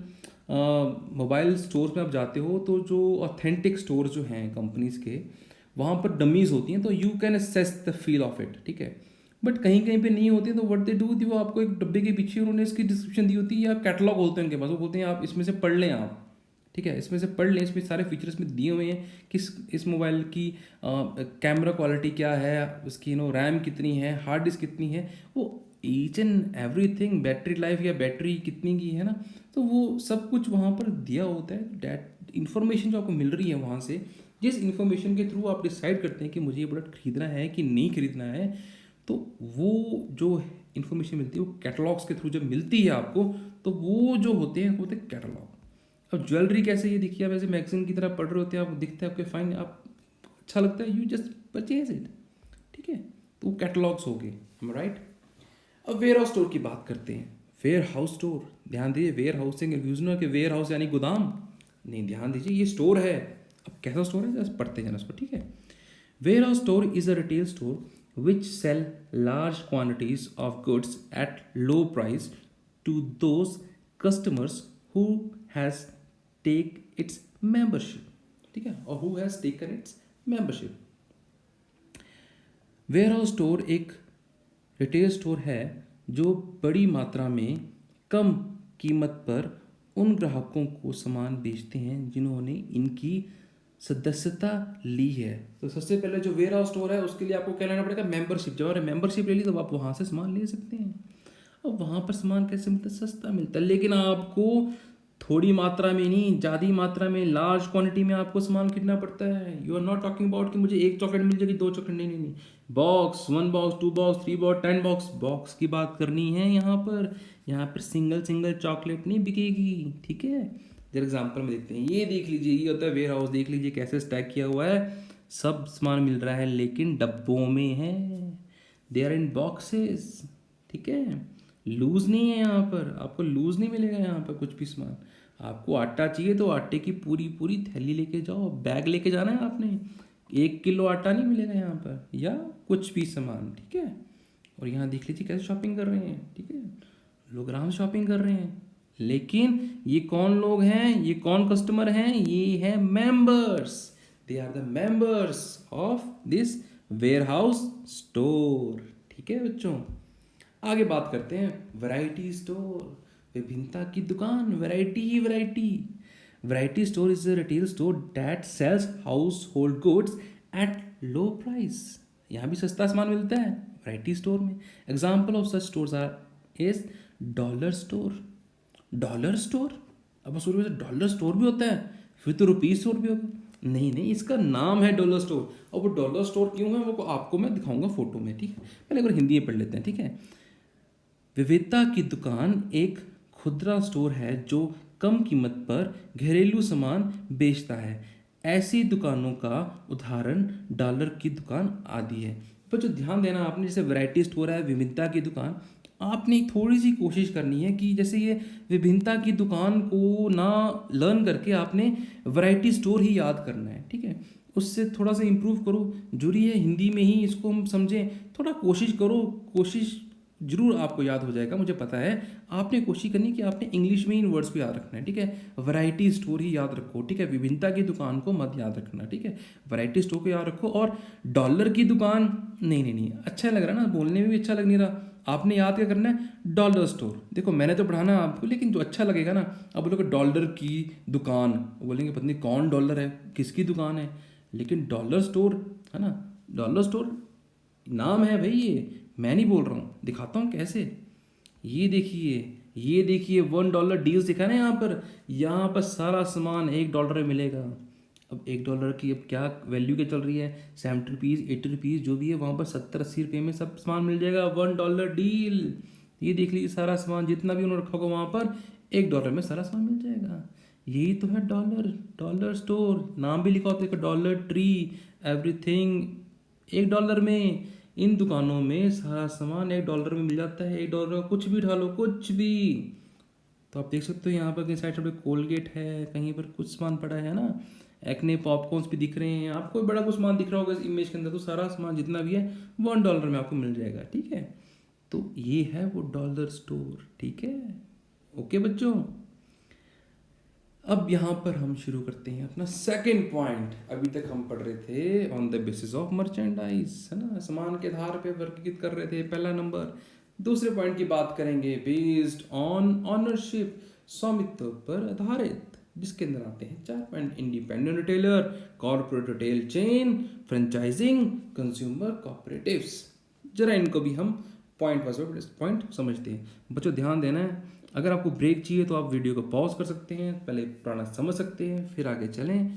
मोबाइल स्टोर्स में आप जाते हो तो जो ऑथेंटिक स्टोर जो हैं कंपनीज के, वहाँ पर डमीज़ होती हैं, तो you can assess the feel of it, ठीक है। बट कहीं कहीं पे नहीं होती है, तो व्हाट दे डू, वो आपको एक डब्बे के पीछे उन्होंने इसकी डिस्क्रिप्शन दी होती है, या कैटलॉग होते हैं उनके पास, वो बोलते हैं आप इसमें से पढ़ लें आप, ठीक है, इसमें से पढ़ लें, इसमें सारे फीचर्स में दिए हुए हैं कि इस मोबाइल की कैमरा क्वालिटी क्या है, उसकी रैम कितनी है, हार्ड डिस्क कितनी है, वो each and everything, battery life या बैटरी कितनी की है ना, तो वो सब कुछ वहाँ पर दिया होता है। डैट इन्फॉर्मेशन जो आपको मिल रही है वहाँ से, जिस इन्फॉर्मेशन के थ्रू आप डिसाइड करते हैं कि मुझे ये प्रोडक्ट खरीदना है कि नहीं खरीदना है, तो वो जो इन्फॉर्मेशन मिलती है वो कैटलॉग्स के थ्रू जब मिलती है आपको, तो वो जो होते हैं कैटलॉग। अब ज्वेलरी कैसे, ये देखिए, आप ऐसे मैगजीन की तरह पढ़ रहे होते हैं, आपको दिखता है, आपके फाइन, आप अच्छा लगता है, यू जस्ट परचेज इट, ठीक है। तो वो कैटलॉग्स हो गए, राइट। अब वेयर हाउस स्टोर की बात करते हैं। वेयर हाउस स्टोर, ध्यान दीजिए, वेयर हाउस से कंफ्यूजन हो कि वेयर हाउस यानी गोदाम, नहीं, ध्यान दीजिए, ये स्टोर है। अब कैसा स्टोर है, जस्ट पढ़ते हैं उसको, ठीक है। Warehouse store is a retail store which sell large quantities of goods at low price to those customers who has take its membership, ठीक है, और who has taken its membership. Warehouse store एक retail store है जो बड़ी मात्रा में कम कीमत पर उन ग्राहकों को सामान बेचते हैं जिन्होंने इनकी सदस्यता ली है। तो सबसे पहले जो वेयर हाउस स्टोर है उसके लिए आपको क्या लेना पड़ेगा, मेंबरशिप। जब आपने मेंबरशिप ले ली तो आप वहाँ से सामान ले सकते हैं। अब वहाँ पर सामान कैसे मिलता है, सस्ता मिलता है, लेकिन आपको थोड़ी मात्रा में नहीं, ज़्यादा मात्रा में, लार्ज क्वांटिटी में आपको सामान खरीदना पड़ता है। You are not talking about कि मुझे एक चॉकलेट मिल जाएगी, 2 चॉकलेट, नहीं नहीं नहीं, box, 1 box, 2 box, 3 box, 10 box, box की बात करनी है यहाँ पर। यहाँ पर सिंगल सिंगल चॉकलेट नहीं बिकेगी, ठीक है। जरा एग्जाम्पल में देखते हैं, ये देख लीजिए, ये होता है वेयर हाउस। देख लीजिए कैसे स्टैक किया हुआ है, सब सामान मिल रहा है लेकिन डब्बों में है, दे आर इन बॉक्सेस, ठीक है। लूज़ नहीं है यहाँ पर, आपको लूज़ नहीं मिलेगा यहाँ पर कुछ भी सामान। आपको आटा चाहिए तो आटे की पूरी पूरी थैली लेके जाओ, बैग लेके जाना है आपने, 1 किलो आटा नहीं मिलेगा यहाँ पर, या कुछ भी सामान, ठीक है। और यहाँ देख लीजिए कैसे शॉपिंग कर रहे हैं, ठीक है, लोग आराम से शॉपिंग कर रहे हैं। लेकिन ये कौन लोग हैं, ये कौन कस्टमर हैं, ये है members, they are the members of this warehouse store, ठीक है बच्चों। आगे बात करते हैं, वैरायटी स्टोर, विभिन्नता की दुकान, वैरायटी ही variety. Variety store is a retail store that sells household goods at low price. यहाँ भी सस्ता सामान मिलता है वैरायटी स्टोर में। Example of such stores are is dollar store. Dollar store, अब शुरू में डॉलर स्टोर भी होता है, फिर तो रुपीज स्टोर भी होगा। नहीं नहीं, इसका नाम है डॉलर स्टोर। और वो डॉलर स्टोर क्यों है वो आपको मैं दिखाऊंगा फोटो में, ठीक है। पहले एक बार हिंदी में पढ़ लेते हैं, ठीक है। विविधता की दुकान एक खुदरा स्टोर है जो कम कीमत पर घरेलू सामान बेचता है। ऐसी दुकानों का उदाहरण डॉलर की दुकान आदि है। पर जो ध्यान देना आपने, जैसे वैरायटी स्टोर है, विभिन्नता की दुकान, आपने थोड़ी सी कोशिश करनी है कि जैसे ये विभिन्नता की दुकान को ना लर्न करके आपने वैरायटी स्टोर ही याद करना है, ठीक है। उससे थोड़ा सा इम्प्रूव करो, जरूरी है हिंदी में ही इसको हम समझें, थोड़ा कोशिश करो, कोशिश जरूर आपको याद हो जाएगा, मुझे पता है। आपने कोशिश करनी कि आपने इंग्लिश में इन वर्ड्स को याद रखना है, ठीक है। वैरायटी स्टोर ही याद रखो, ठीक है, विभिन्नता की दुकान को मत याद रखना, ठीक है। वैरायटी स्टोर को याद रखो। और डॉलर की दुकान, नहीं नहीं नहीं, अच्छा लग रहा है ना, बोलने में भी अच्छा लग नहीं रहा। आपने याद क्या करना है, डॉलर स्टोर। देखो मैंने तो पढ़ाना है आपको, लेकिन जो अच्छा लगेगा ना, अब बोलोगे डॉलर की दुकान, बोलेंगे पता नहीं कौन डॉलर है, किसकी दुकान है, लेकिन डॉलर स्टोर है ना, डॉलर स्टोर नाम है भाई, ये मैं नहीं बोल रहा हूँ, दिखाता हूँ कैसे। ये देखिए, ये देखिए, $1 डील्स दिखा ना यहाँ पर सारा सामान $1 में मिलेगा। अब $1 की अब क्या वैल्यू क्या चल रही है, 70 रुपीज़, 80 रुपीज़, जो भी है, वहाँ पर 70-80 रुपये में सब सामान मिल जाएगा, $1 डील। ये देख लीजिए, सारा सामान जितना भी उन्होंने रखा होगा वहाँ पर $1 में सारा सामान मिल जाएगा। यही तो है डॉलर, डॉलर स्टोर। नाम भी लिखा होता है, डॉलर ट्री, एवरीथिंग $1 में। इन दुकानों में सारा सामान $1 में मिल जाता है। $1 का कुछ भी डालो, कुछ भी। तो आप देख सकते हो यहाँ पर कहीं साइड पे कोलगेट है, कहीं पर कुछ सामान पड़ा है ना, एक्ने पॉपकॉर्न्स भी दिख रहे हैं आपको, बड़ा कुछ सामान दिख रहा होगा इस इमेज के अंदर। तो सारा सामान जितना भी है $1 में आपको मिल जाएगा, ठीक है। तो ये है वो डॉलर स्टोर, ठीक है। ओके बच्चों, अब यहाँ पर हम शुरू करते हैं अपना सेकंड पॉइंट। अभी तक हम पढ़ रहे थे on the basis of merchandise, है ना, सामान के आधार पे वर्गीकृत कर रहे थे, पहला नंबर। दूसरे पॉइंट की बात करेंगे, बेस्ड ऑन ऑनरशिप, स्वामित्व पर आधारित, जिसके अंदर आते हैं 4 point: independent retailer, corporate retail chain, franchising, consumer cooperatives. जरा इनको भी हम पॉइंट वाइज पॉइंट समझते हैं। बच्चों ध्यान देना है, अगर आपको ब्रेक चाहिए तो आप वीडियो को पॉज कर सकते हैं, पहले पुराना समझ सकते हैं, फिर आगे चलें।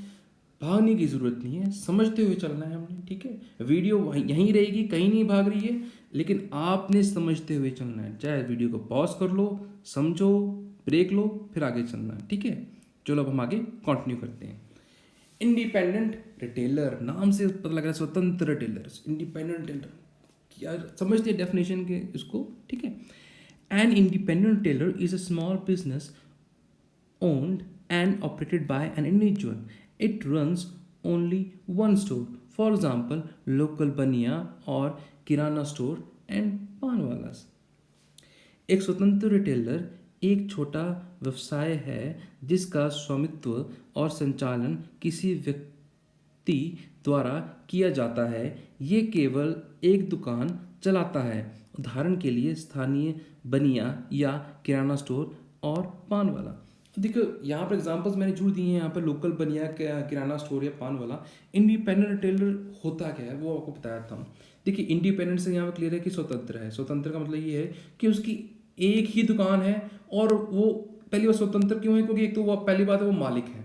भागने की ज़रूरत नहीं है, समझते हुए चलना है हमने, ठीक है। वीडियो यहीं रहेगी, कहीं नहीं भाग रही है, लेकिन आपने समझते हुए चलना है। चाहे वीडियो को पॉज कर लो, समझो, ब्रेक लो, फिर आगे चलना है, ठीक है। चलो अब हम आगे कंटिन्यू करते हैं। इंडिपेंडेंट रिटेलर, नाम से पता लग रहा है स्वतंत्र रिटेलर। इंडिपेंडेंट रिटेलर क्या समझते हैं डेफिनेशन के इसको, ठीक है। An independent retailer is a small business owned and operated by an individual. It runs only one store. For example, local baniya or kirana store and पानवालास। एक स्वतंत्र रिटेलर एक छोटा व्यवसाय है जिसका स्वामित्व और संचालन किसी व्यक्ति द्वारा किया जाता है। ये केवल एक दुकान चलाता है। उदाहरण के लिए स्थानीय बनिया या किराना स्टोर और पान वाला। देखो यहाँ पर एग्जांपल्स मैंने जुड़ दिए हैं। यहाँ पर लोकल बनिया किराना स्टोर या पान वाला। इंडिपेंडेंट रिटेलर होता क्या है वो आपको बताया था। देखिए इंडिपेंडेंट से यहाँ पर क्लियर है कि स्वतंत्र है। स्वतंत्र का मतलब ये है कि उसकी एक ही दुकान है। और वो पहली बार स्वतंत्र क्यों है, क्योंकि एक तो वो पहली बात है वो मालिक है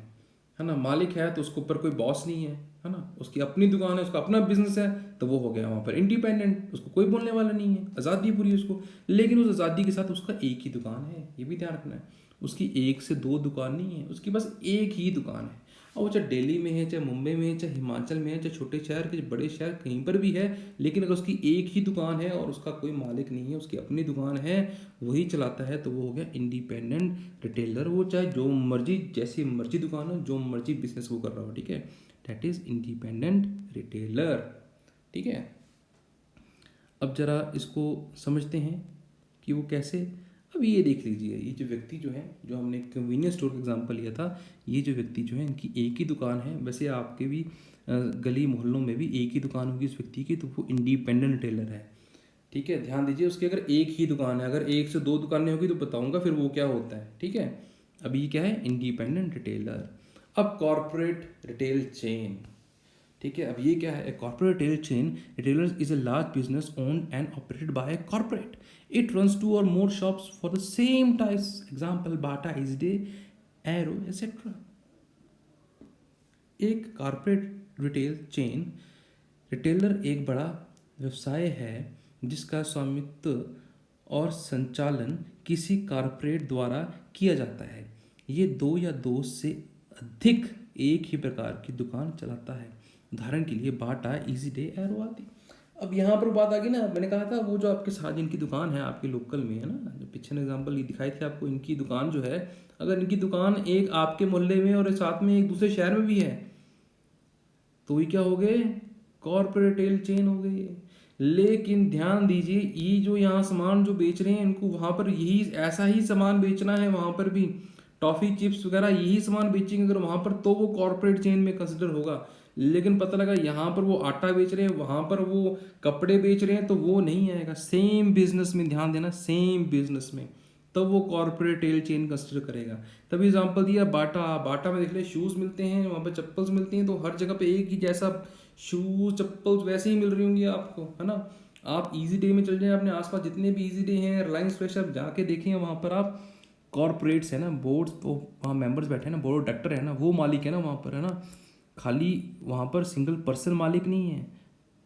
ना। मालिक है तो उसके ऊपर कोई बॉस नहीं है ना। उसकी अपनी दुकान है, उसका अपना बिजनेस है, तो वो हो गया वहाँ पर इंडिपेंडेंट। उसको कोई बोलने वाला नहीं है, आज़ादी पूरी उसको। लेकिन उस आज़ादी के साथ उसका एक ही दुकान है, ये भी ध्यान रखना है। उसकी एक से दो दुकान नहीं है, उसकी बस एक ही दुकान है। और वो चाहे दिल्ली में है, चाहे मुंबई में है, चाहे हिमाचल में है, चाहे छोटे शहर के बड़े शहर कहीं पर भी है, लेकिन अगर उसकी एक ही दुकान है और उसका कोई मालिक नहीं है, उसकी अपनी दुकान है, वही चलाता है, तो वो हो गया इंडिपेंडेंट रिटेलर। वो चाहे जो मर्जी जैसी मर्जी दुकान हो, जो मर्जी बिजनेस वो कर रहा हो, ठीक है, दैट इज इंडिपेंडेंट रिटेलर। ठीक है, अब जरा इसको समझते हैं कि वो कैसे। अब ये देख लीजिए, ये जो व्यक्ति जो है, जो हमने कन्वीनियंस स्टोर का एग्जांपल लिया था, ये जो व्यक्ति जो है इनकी एक ही दुकान है। वैसे आपके भी गली मोहल्लों में भी एक ही दुकान होगी इस व्यक्ति की, तो वो इंडिपेंडेंट रिटेलर है। ठीक है, ध्यान दीजिए, उसकी अगर एक ही दुकान है, अगर एक से दो दुकानें होगी तो बताऊंगा फिर वो क्या होता है। ठीक है, अभी क्या है, इंडिपेंडेंट रिटेलर। अब कॉर्पोरेट रिटेल चेन। ठीक है, अब ये क्या है, corporate retail chain retailers is a large business owned and operated by a corporate. It runs two और more shops for the same types, example Bata, इजडे, एरो एक्सेट्रा। एक कॉर्पोरेट रिटेल चेन रिटेलर एक बड़ा व्यवसाय है जिसका स्वामित्व और संचालन किसी कॉर्पोरेट द्वारा किया जाता है। ये दो या दो से अधिक एक ही प्रकार की दुकान चलाता है। उदाहरण के लिए बाटा, इजी डे, एरो आदि। अब यहाँ पर बात आ गई ना, मैंने कहा था वो जो आपके साथ इनकी दुकान है आपके लोकल में, है ना, जो पीछे एग्जाम्पल ये दिखाई थी आपको, इनकी दुकान जो है, अगर इनकी दुकान एक आपके मोहल्ले में और साथ में एक दूसरे शहर में भी है, तो ये क्या हो गए, कॉर्पोरेट रिटेल चेन हो गई। लेकिन ध्यान दीजिए, ये जो यहाँ सामान जो बेच रहे हैं, इनको वहाँ पर यही ऐसा ही सामान बेचना है, वहाँ पर भी टॉफी चिप्स वगैरह यही सामान बेचेंगे अगर वहाँ पर, तो वो कॉर्पोरेट चेन में कंसिडर होगा। लेकिन पता लगा यहाँ पर वो आटा बेच रहे हैं, वहाँ पर वो कपड़े बेच रहे हैं, तो वो नहीं आएगा। सेम बिजनेस में, ध्यान देना, सेम बिजनेस में तब वो कॉर्पोरेट रिटेल चेन कंसिडर करेगा। तभी एग्जांपल दिया बाटा। बाटा में देख ले शूज़ मिलते हैं, वहाँ पर चप्पल्स मिलती हैं, तो हर जगह पे एक ही जैसा शूज़ चप्पल्स वैसे ही मिल रही होंगी आपको, है ना। आप इजी डे में चल जाएं, अपने आसपास जितने भी इजी डे हैं, रिलायंस फ्रेश, आप जाके देखें, वहाँ पर आप कॉर्पोरेट्स है ना, बोर्ड्स, तो वहाँ मेंबर्स बैठे हैं ना, बोर्ड ऑफ डायरेक्टर है ना, वो मालिक है ना वहाँ पर, है ना। खाली वहाँ पर सिंगल पर्सन मालिक नहीं है।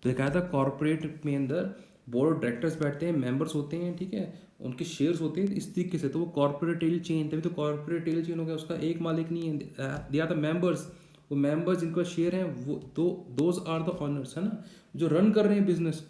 तो देखा था कॉर्पोरेट में अंदर बोर्ड ऑफ डायरेक्टर्स बैठते हैं, मेंबर्स होते हैं, ठीक है, उनके शेयर्स होते हैं, इस तरीके से। तो वो कॉर्पोरेट रिटेल चेन, तभी तो कॉर्पोरेट रिटेल चेन हो गया, उसका एक मालिक नहीं है, दिया था मेंबर्स। वो मेंबर्स जिनका शेयर है, वो दोज आर द ऑनर्स, है ना, जो रन कर रहे हैं बिजनेस।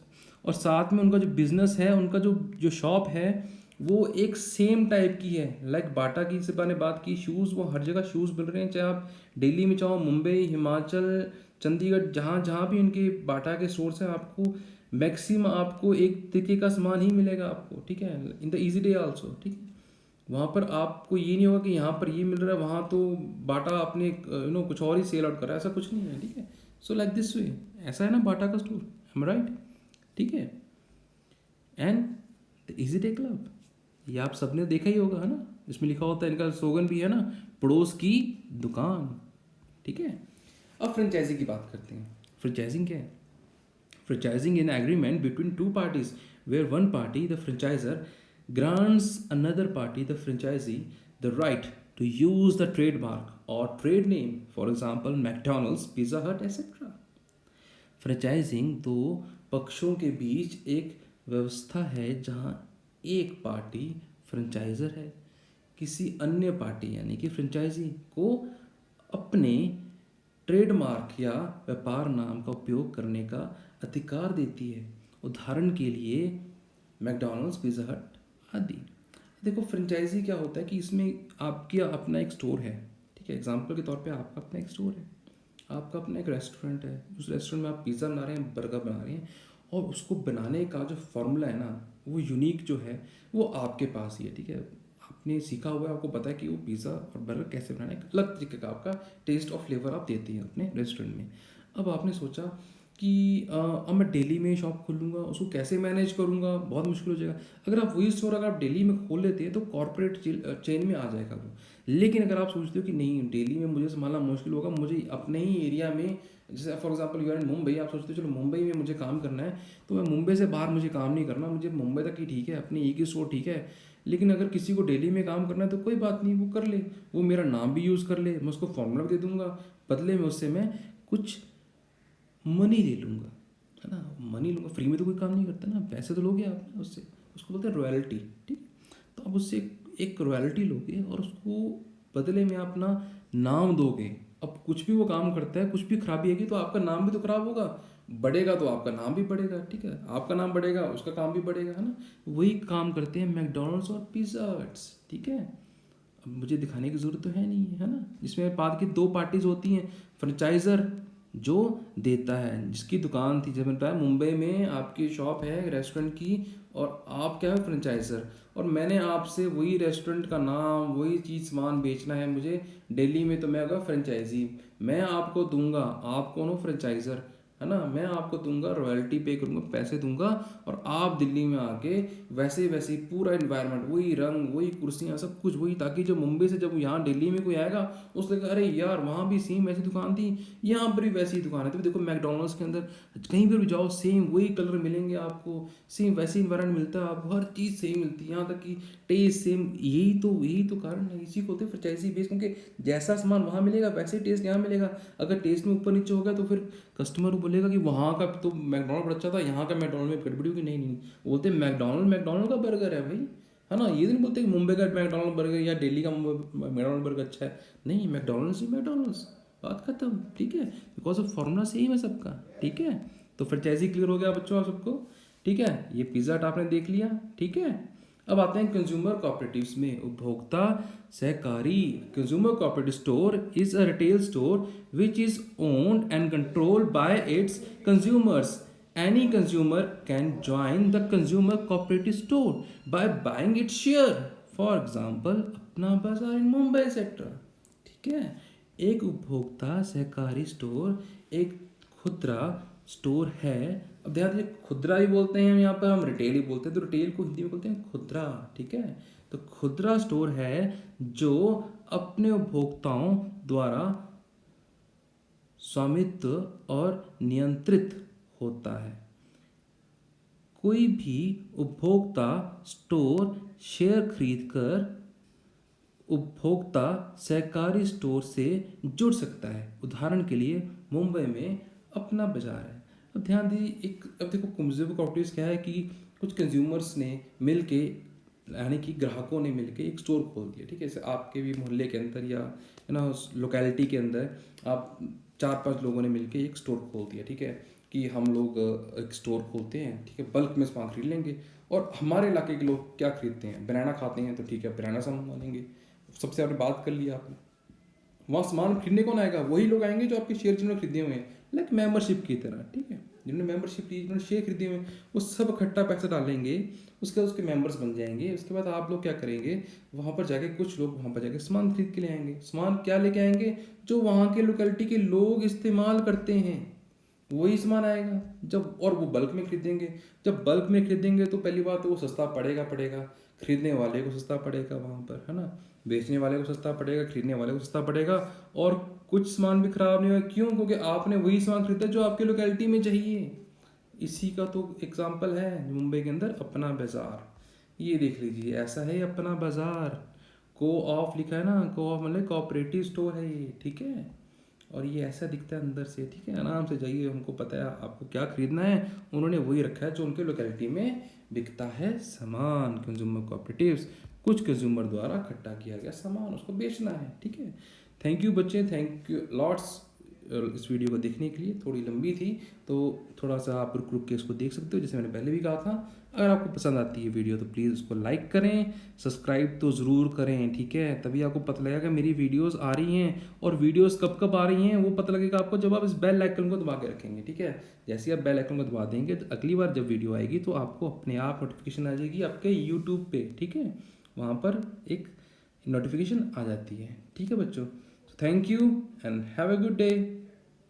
और साथ में उनका जो बिजनेस है, उनका जो जो शॉप है, वो एक सेम टाइप की है। लाइक बाटा की से मैंने बात की, शूज़, वो हर जगह शूज़ मिल रहे हैं, चाहे आप दिल्ली में चाहो, मुंबई, हिमाचल, चंडीगढ़, जहाँ जहाँ भी उनके बाटा के स्टोर्स हैं, आपको मैक्सिमम आपको एक तरीके का सामान ही मिलेगा आपको। ठीक है, in the Easy day also. ठीक है, वहाँ पर आपको ये नहीं होगा कि यहाँ पर ये मिल रहा है, वहाँ तो बाटा अपने कुछ और ही सेल आउट कर रहा है, ऐसा कुछ नहीं है। ठीक है, सो लाइक दिस वे, ऐसा है ना बाटा का स्टोर, एम राइट। ठीक है, and the Easy Day Club, ये आप सबने देखा ही होगा, है ना, इसमें लिखा होता है, इनका स्लोगन भी है ना, पड़ोस की दुकान। ठीक है, अब फ्रेंचाइजी की बात करते हैं। फ्रेंचाइजिंग क्या है? Franchising an agreement between two parties where one party, the franchisor, grants another party, the franchisee, the right to use the trademark or trade name, for example McDonald's, Pizza Hut, etc. Franchising दो पक्षों के बीच एक व्यवस्था है जहां एक party franchisor है, किसी अन्य पार्टी यानी कि फ्रेंचाइजी को अपने ट्रेडमार्क या व्यापार नाम का उपयोग करने का अधिकार देती है। उदाहरण के लिए मैकडॉनल्ड्स, पिज़्ज़ा हट आदि। देखो फ्रेंचाइजी क्या होता है कि इसमें आपकी अपना एक स्टोर है। ठीक है, एग्जांपल के तौर पे आपका अपना एक स्टोर है, आपका अपना एक रेस्टोरेंट है, उस रेस्टोरेंट में आप पिज़्ज़ा बना रहे हैं, बर्गर बना रहे हैं, और उसको बनाने का जो फॉर्मूला है ना, वो यूनिक जो है, वो आपके पास ही है। ठीक है, आपने सीखा हुआ है, आपको पता है कि वो पिज़्ज़ा और बर्गर कैसे बनाना है, एक अलग तरीके का आपका टेस्ट और फ्लेवर आप देते हैं अपने रेस्टोरेंट में। अब आपने सोचा कि अब मैं दिल्ली में शॉप खोलूँगा, उसको कैसे मैनेज करूँगा, बहुत मुश्किल हो जाएगा। अगर आप वही स्टोर अगर आप दिल्ली में खोल लेते हैं तो कॉर्पोरेट चेन में आ जाएगा वो। लेकिन अगर आप सोचते हो कि नहीं दिल्ली में मुझे संभालना मुश्किल होगा, मुझे अपने ही एरिया में, जैसे for example you are in Mumbai, आप सोचते हो चलो मुंबई में मुझे काम करना है, तो मैं मुंबई से बाहर मुझे काम नहीं करना, मुझे मुंबई तक ही ठीक है, अपने एक ही स्टोर ठीक है। लेकिन अगर किसी को दिल्ली में काम करना है तो कोई बात नहीं, वो कर ले, वो मेरा नाम भी यूज़ कर ले, मैं उसको फॉर्मूला भी दे दूंगा, बदले में उससे मैं कुछ मनी ले लूँगा, है ना। मनी लूँगा, फ्री में तो कोई काम नहीं करता ना, पैसे तो लोगे आप ना उससे, उसको बोलते हैं रॉयल्टी, ठीक। तो आप उससे एक रॉयल्टी लोगे और उसको बदले में अपना नाम दोगे। अब कुछ भी वो काम करता है, कुछ भी खराबी आएगी तो आपका नाम भी तो खराब होगा, बढ़ेगा तो आपका नाम भी बढ़ेगा, ठीक है, आपका नाम बढ़ेगा उसका काम भी बढ़ेगा, है ना। वही काम करते हैं मैकडोनल्ड्स और पिज़्ज़ा हट्स, ठीक है। अब मुझे दिखाने की ज़रूरत तो है नहीं, है ना। इसमें बात की दो पार्टीज होती हैं, फ्रेंचाइजर जो देता है, जिसकी दुकान थी, जब बताया मुंबई में आपकी शॉप है रेस्टोरेंट की, और आप क्या है फ्रेंचाइजर, और मैंने आपसे वही रेस्टोरेंट का नाम वही चीज़ सामान बेचना है मुझे दिल्ली में, तो मैं होगा फ्रेंचाइजी, मैं आपको दूंगा, आप कौन हो फ्रेंचाइजर, है ना। मैं आपको दूंगा, रॉयल्टी पे करूंगा, पैसे दूंगा, और आप दिल्ली में आके वैसे वैसे पूरा इन्वायरमेंट वही, रंग वही, कुर्सियाँ सब कुछ वही, ताकि जो मुंबई से जब यहाँ दिल्ली में कोई आएगा उसको लगेगा अरे यार वहाँ भी सेम वैसी दुकान थी, यहाँ पर भी वैसी दुकान है। तो देखो मैकडोनल्ड्स के अंदर कहीं पर भी जाओ सेम वही कलर मिलेंगे आपको, सेम वैसे इन्वायरमेंट मिलता है, आपको हर चीज़ सेम मिलती है, यहाँ तक कि टेस्ट सेम। यही तो कारण है, इसी को होते हैं फ्रेंचाइजी बेस, क्योंकि जैसा सामान वहाँ मिलेगा वैसे टेस्ट यहाँ मिलेगा। अगर टेस्ट में ऊपर नीचे होगा तो फिर कस्टमर बोलेगा कि वहाँ का तो मैकडोनल्ड बड़ा अच्छा था, यहाँ का मैकडोनल्ड में गड़बड़ी होगी, नहीं नहीं, बोलते मैकडोनल्ड का बर्गर है भाई, है ना। ये तो नहीं बोलते कि मुंबई का मैकडोनल्ड बर्गर या दिल्ली का मैकडोनल्ड बर्गर अच्छा है, नहीं, मैकडोनल्ड्स ही मैकडोनल्ड्स, बात खत्म, ठीक है। बिकॉज ऑफ फॉर्मूला सेम है सबका, ठीक है। तो फ्रेंचाइजी क्लियर हो गया बच्चों आप सबको, ठीक है। ये पिज्जा हट आपने देख लिया, ठीक है। अब आते हैं कंज्यूमर कोऑपरेटिव्स में, उपभोक्ता सहकारी। Consumer cooperative store is a retail store which is owned and controlled by it's consumers. Any consumer can join the consumer cooperative store by buying its share. For example अपना बाजार इन Mumbai sector, ठीक है। एक उपभोक्ता सहकारी स्टोर एक खुदरा store है। अब ध्यान दीजिए, खुदरा ही बोलते हैं हम, यहाँ पर हम रिटेल ही बोलते हैं, तो रिटेल को हिंदी में बोलते हैं खुदरा, ठीक है। तो खुदरा स्टोर है जो अपने उपभोक्ताओं द्वारा स्वामित्व और नियंत्रित होता है। कोई भी उपभोक्ता स्टोर शेयर खरीदकर उपभोक्ता सहकारी स्टोर से जुड़ सकता है। उदाहरण के लिए मुंबई में अपना बाजार है। अब ध्यान दीजिए, एक अब देखो कंज्यूमर कोऑपरेटिव्स क्या है कि कुछ कंज्यूमर्स ने मिल के, यानी कि ग्राहकों ने मिल के एक स्टोर खोल दिया, ठीक है। जैसे आपके भी मोहल्ले के अंदर या है ना उस लोकेलिटी के अंदर आप 4-5 लोगों ने मिल के एक स्टोर खोल दिया, ठीक है, कि हम लोग एक स्टोर खोलते हैं, ठीक है, बल्क में सामान खरीद लेंगे। और हमारे इलाके के लोग क्या खरीदते हैं, बनाना खाते हैं, तो ठीक है बनाना सामान मंगा लेंगे। सबसे आपने बात कर लिया आपने, वहाँ सामान खरीदने कौन आएगा, वही लोग आएंगे जो आपके शेयर जिन्होंने खरीदे हुए हैं, लाइक मेंबरशिप की तरह, ठीक है। जिन्होंने मेंबरशिप ली, जिन्होंने शेयर खरीदे हुए हैं, वो सब इकट्ठा पैसा डालेंगे, उसके बाद उसके मेंबर्स बन जाएंगे। उसके बाद आप लोग क्या करेंगे, वहाँ पर जाके कुछ लोग वहाँ पर जाके सामान खरीद के ले आएंगे। सामान क्या लेके आएंगे, जो वहाँ के लोकेलिटी के लोग इस्तेमाल करते हैं वही सामान आएगा। जब और वो बल्क में खरीदेंगे, जब बल्क में खरीदेंगे तो पहली बात तो वो सस्ता पड़ेगा, खरीदने वाले को सस्ता पड़ेगा वहाँ पर, है ना। बेचने वाले को सस्ता पड़ेगा, खरीदने वाले को सस्ता पड़ेगा, और कुछ सामान भी खराब नहीं होगा। क्यों? क्योंकि आपने वही सामान खरीदा जो आपके लोकेलिटी में चाहिए। इसी का तो एग्जाम्पल है मुंबई के अंदर अपना बाजार। ये देख लीजिए, ऐसा है अपना बाजार, को ऑफ लिखा है ना, को ऑफ मतलब कोऑपरेटिव स्टोर है ये, ठीक है। और ये ऐसा दिखता है अंदर से, ठीक है। आराम से जाइए, हमको पता है आपको क्या खरीदना है, उन्होंने वही रखा है जो उनके लोकेलिटी में बिकता है सामान। कंज्यूमर कोऑपरेटिव्स, कुछ कंज्यूमर द्वारा इकट्ठा किया गया सामान उसको बेचना है, ठीक है। थैंक यू बच्चे, थैंक यू लॉट्स इस वीडियो को देखने के लिए। थोड़ी लंबी थी तो थोड़ा सा आप रुक रुक के इसको देख सकते हो, जैसे मैंने पहले भी कहा था। अगर आपको पसंद आती है वीडियो तो प्लीज़ उसको लाइक करें, सब्सक्राइब तो ज़रूर करें, ठीक है। तभी आपको पता लगेगा कि मेरी वीडियोस आ रही हैं, और वीडियोस कब कब आ रही हैं वो पता लगेगा आपको जब आप इस बेल आइकन को दबा के रखेंगे, ठीक है। जैसे ही आप बेल आइकन को दबा देंगे तो अगली बार जब वीडियो आएगी तो आपको अपने आप नोटिफिकेशन आ जाएगी आपके यूट्यूब पे, ठीक है। वहाँ पर एक नोटिफिकेशन आ जाती है, ठीक है बच्चों। Thank you and have a good day.